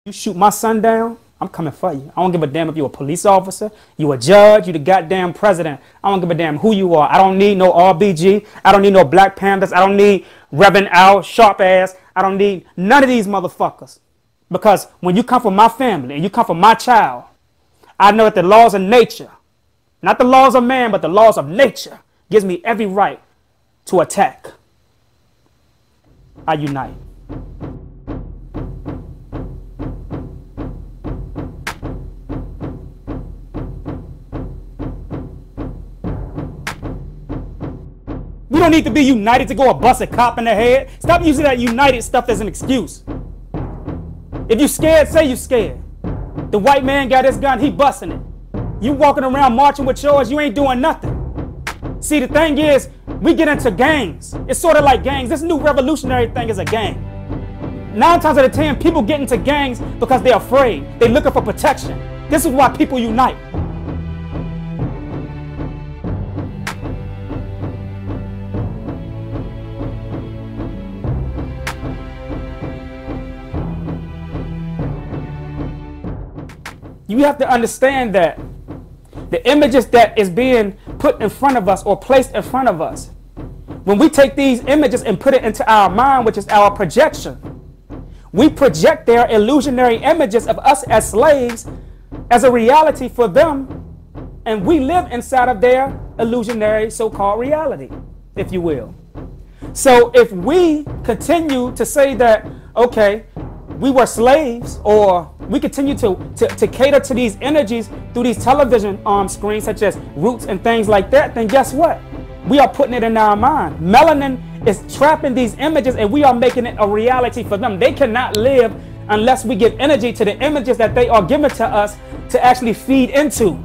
You shoot my son down, I'm coming for you. I don't give a damn if you're a police officer, you a judge, you the goddamn president. I don't give a damn who you are. I don't need no RBG. I don't need no Black Panthers. I don't need Reverend Al, sharp ass. I don't need none of these motherfuckers. Because when you come from my family and you come from my child, I know that the laws of nature, not the laws of man, but the laws of nature, gives me every right to attack. I unite. We don't need to be united to go and bust a cop in the head. Stop using that united stuff as an excuse. If you scared, say you scared. The white man got his gun, he busting it. You walking around marching with yours, you ain't doing nothing. See, the thing is, we get into gangs. It's sort of like gangs. This new revolutionary thing is a gang. 9 times out of 10, people get into gangs because they're afraid. They're looking for protection. This is why people unite. You have to understand that the images that is being put in front of us or placed in front of us, when we take these images and put it into our mind, which is our projection, we project their illusionary images of us as slaves as a reality for them, and we live inside of their illusionary so-called reality, if you will. So if we continue to say that, okay, we were slaves, or we continue to cater to these energies through these television screens such as Roots and things like that, then guess what? We are putting it in our mind. Melanin is trapping these images and we are making it a reality for them. They cannot live unless we give energy to the images that they are giving to us to actually feed into.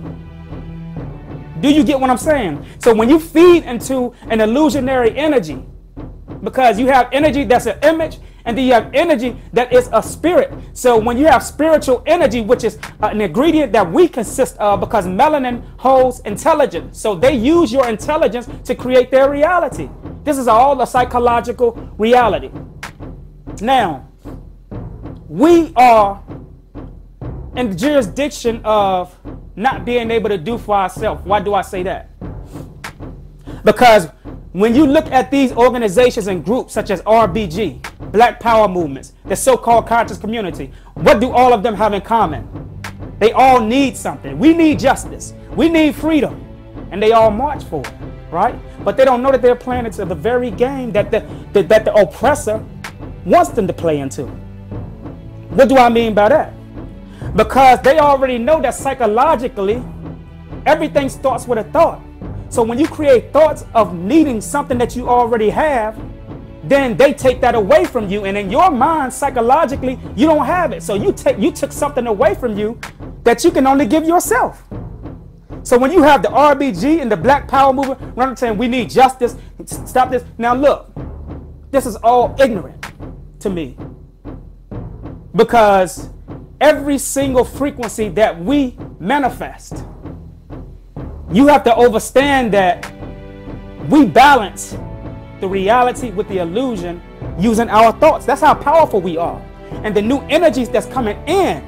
Do you get what I'm saying? So when you feed into an illusionary energy, because you have energy that's an image, and then you have energy that is a spirit. So when you have spiritual energy, which is an ingredient that we consist of, because melanin holds intelligence. So they use your intelligence to create their reality. This is all a psychological reality. Now, we are in the jurisdiction of not being able to do for ourselves. Why do I say that? Because when you look at these organizations and groups such as RBG, Black Power movements, the so-called conscious community, what do all of them have in common? They all need something. We need justice. We need freedom. And they all march for it, right? But they don't know that they're playing into the very game that the oppressor wants them to play into. What do I mean by that? Because they already know that psychologically, everything starts with a thought. So when you create thoughts of needing something that you already have, then they take that away from you, and in your mind, psychologically, you don't have it. So you took something away from you that you can only give yourself. So when you have the RBG and the Black Power movement running saying we need justice, stop this. Now look, this is all ignorant to me, because every single frequency that we manifest, you have to understand that we balance the reality with the illusion using our thoughts. That's how powerful we are. And the new energies that's coming in,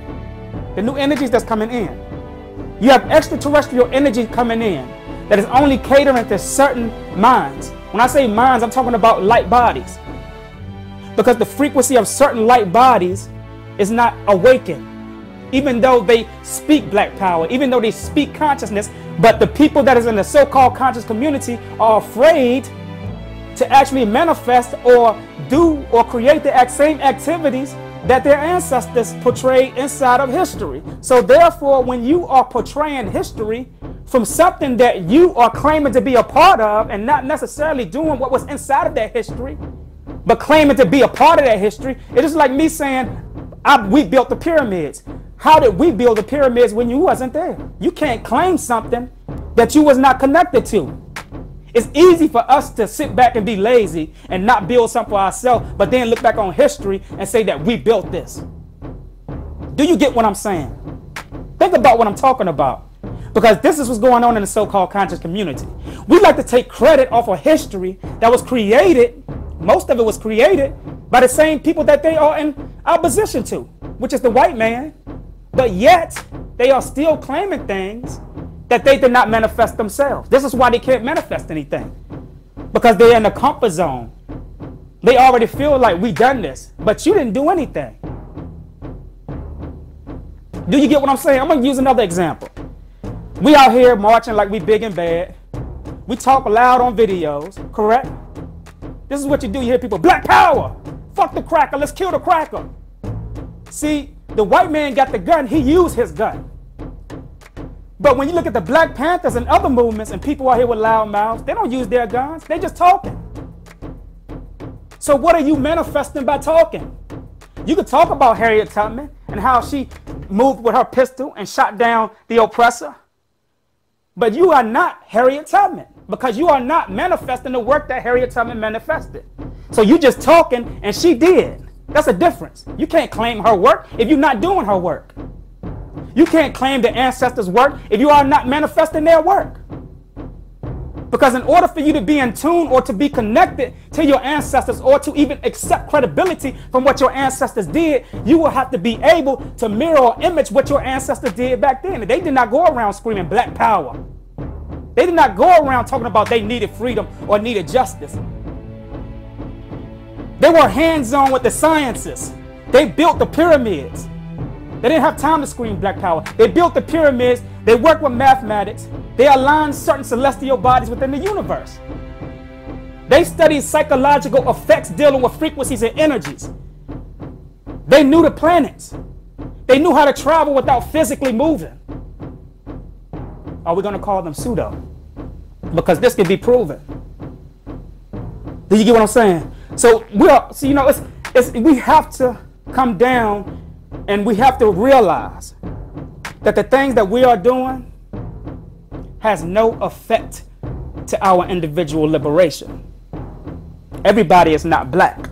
you have extraterrestrial energy coming in that is only catering to certain minds. When I say minds, I'm talking about light bodies. Because the frequency of certain light bodies is not awakened. Even though they speak Black Power, even though they speak consciousness, but the people that is in the so-called conscious community are afraid to actually manifest or do or create the same activities that their ancestors portrayed inside of history. So therefore, when you are portraying history from something that you are claiming to be a part of and not necessarily doing what was inside of that history, but claiming to be a part of that history, it is like me saying, we built the pyramids. How did we build the pyramids when you wasn't there? You can't claim something that you was not connected to. It's easy for us to sit back and be lazy and not build something for ourselves, but then look back on history and say that we built this. Do you get what I'm saying? Think about what I'm talking about, because this is what's going on in the so-called conscious community. We like to take credit off of history that was created, most of it was created by the same people that they are in opposition to. which is the white man, but yet they are still claiming things that they did not manifest themselves. This is why they can't manifest anything, because they're in the comfort zone. They already feel like we done this, but you didn't do anything. Do you get what I'm saying? I'm going to use another example. We out here marching like we big and bad. We talk loud on videos, correct? This is what you do. You hear people, black power, fuck the cracker, let's kill the cracker. See, the white man got the gun, he used his gun. But when you look at the Black Panthers and other movements and people out here with loud mouths, they don't use their guns, they just talking. So what are you manifesting by talking? You could talk about Harriet Tubman and how she moved with her pistol and shot down the oppressor. But you are not Harriet Tubman, because you are not manifesting the work that Harriet Tubman manifested. So you just talking and she did. That's a difference. You can't claim her work if you're not doing her work. You can't claim the ancestors' work if you are not manifesting their work. Because in order for you to be in tune or to be connected to your ancestors or to even accept credibility from what your ancestors did, you will have to be able to mirror or image what your ancestors did back then. And they did not go around screaming black power. They did not go around talking about they needed freedom or needed justice. They were hands-on with the sciences. They built the pyramids. They didn't have time to scream black power. They built the pyramids. They worked with mathematics. They aligned certain celestial bodies within the universe. They studied psychological effects dealing with frequencies and energies. They knew the planets. They knew how to travel without physically moving. Are we going to call them pseudo? Because this can be proven. Do you get what I'm saying? So we have to come down and we have to realize that the things that we are doing has no effect to our individual liberation. Everybody is not black.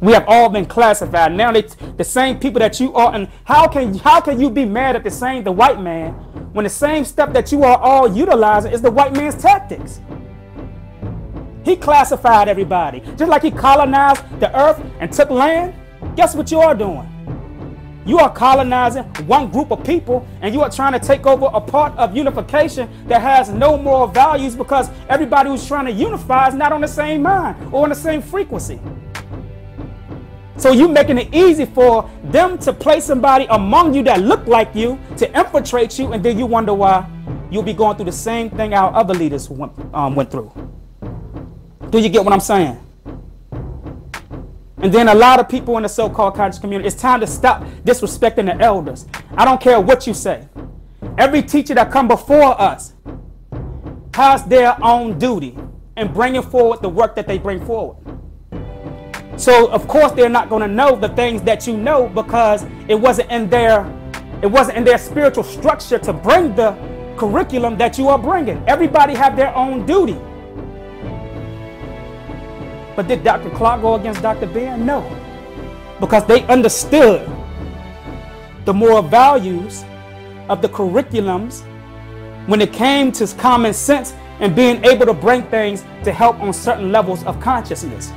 We have all been classified. Now the same people that you are, and how can you be mad at the white man when the same stuff that you are all utilizing is the white man's tactics? He classified everybody. Just like he colonized the earth and took land, guess what you are doing? You are colonizing one group of people, and you are trying to take over a part of unification that has no moral values, because everybody who's trying to unify is not on the same mind or on the same frequency. So you making it easy for them to place somebody among you that look like you to infiltrate you, and then you wonder why you'll be going through the same thing our other leaders went through. Do you get what I'm saying? And then a lot of people in the so-called conscious community, it's time to stop disrespecting the elders. I don't care what you say. Every teacher that come before us has their own duty in bringing forward the work that they bring forward. So of course they're not going to know the things that you know, because it wasn't in their spiritual structure to bring the curriculum that you are bringing. Everybody have their own duty. But did Dr. Clark go against Dr. Ben? No. Because they understood the moral values of the curriculums when it came to common sense and being able to bring things to help on certain levels of consciousness.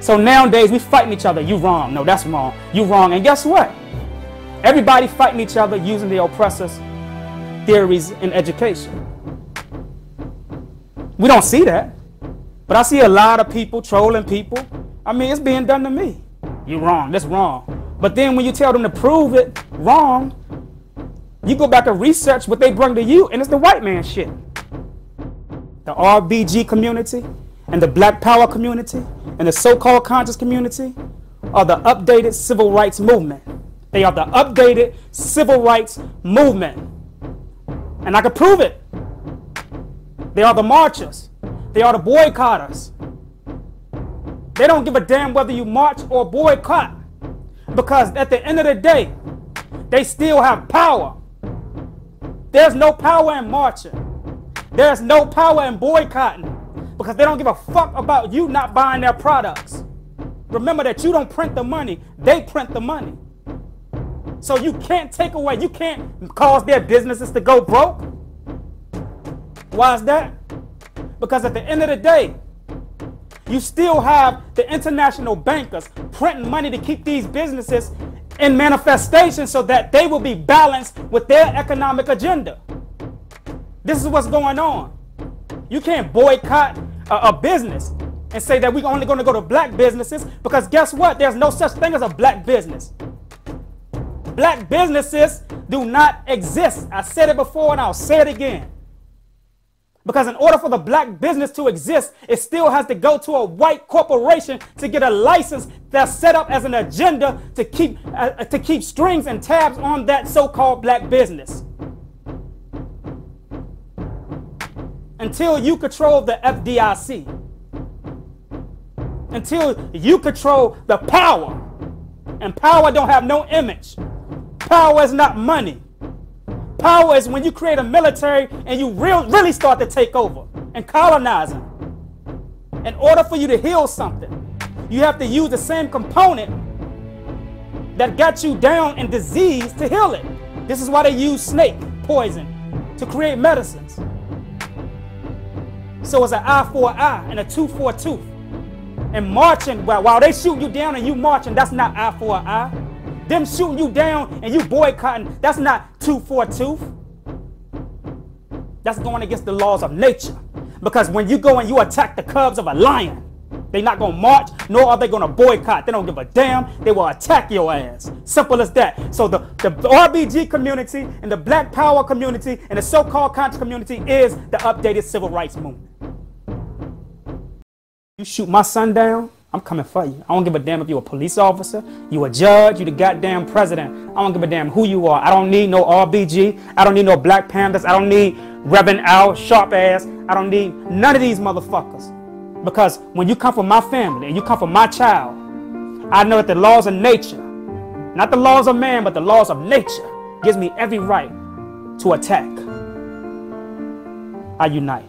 So nowadays we fighting each other. You wrong. No, that's wrong. You wrong. And guess what? Everybody fighting each other using the oppressors' theories in education. We don't see that. But I see a lot of people trolling people. I mean, it's being done to me. You're wrong. That's wrong. But then when you tell them to prove it wrong, you go back and research what they bring to you, and it's the white man shit. The RBG community and the Black Power community and the so-called conscious community are the updated civil rights movement. They are the updated civil rights movement. And I can prove it. They are the marchers. They are the boycotters. They don't give a damn whether you march or boycott, because at the end of the day, they still have power. There's no power in marching. There's no power in boycotting, because they don't give a fuck about you not buying their products. Remember that you don't print the money, they print the money. So you can't take away, you can't cause their businesses to go broke. Why is that? Because at the end of the day, you still have the international bankers printing money to keep these businesses in manifestation so that they will be balanced with their economic agenda. This is what's going on. You can't boycott a business and say that we're only going to go to black businesses, because guess what? There's no such thing as a black business. Black businesses do not exist. I said it before and I'll say it again. Because in order for the black business to exist, it still has to go to a white corporation to get a license that's set up as an agenda to keep strings and tabs on that so-called black business. Until you control the FDIC, until you control the power, and power don't have no image. Power is not money. Power is when you create a military and you really start to take over and colonize them. In order for you to heal something, you have to use the same component that got you down in disease to heal it. This is why they use snake poison to create medicines. So it's an eye for an eye and a tooth for a tooth. And marching, while they shoot you down and you marching, that's not eye for an eye. Them shooting you down and you boycotting, that's not tooth for a tooth. That's going against the laws of nature. Because when you go and you attack the cubs of a lion, they're not going to march, nor are they going to boycott. They don't give a damn. They will attack your ass. Simple as that. So the RBG community and the Black Power community and the so-called conscious community is the updated civil rights movement. You shoot my son down, I'm coming for you. I don't give a damn if you're a police officer, you a judge, you the goddamn president. I don't give a damn who you are. I don't need no RBG. I don't need no Black Panthers. I don't need Reverend Al, sharp ass. I don't need none of these motherfuckers. Because when you come from my family and you come from my child, I know that the laws of nature, not the laws of man, but the laws of nature, gives me every right to attack. I unite.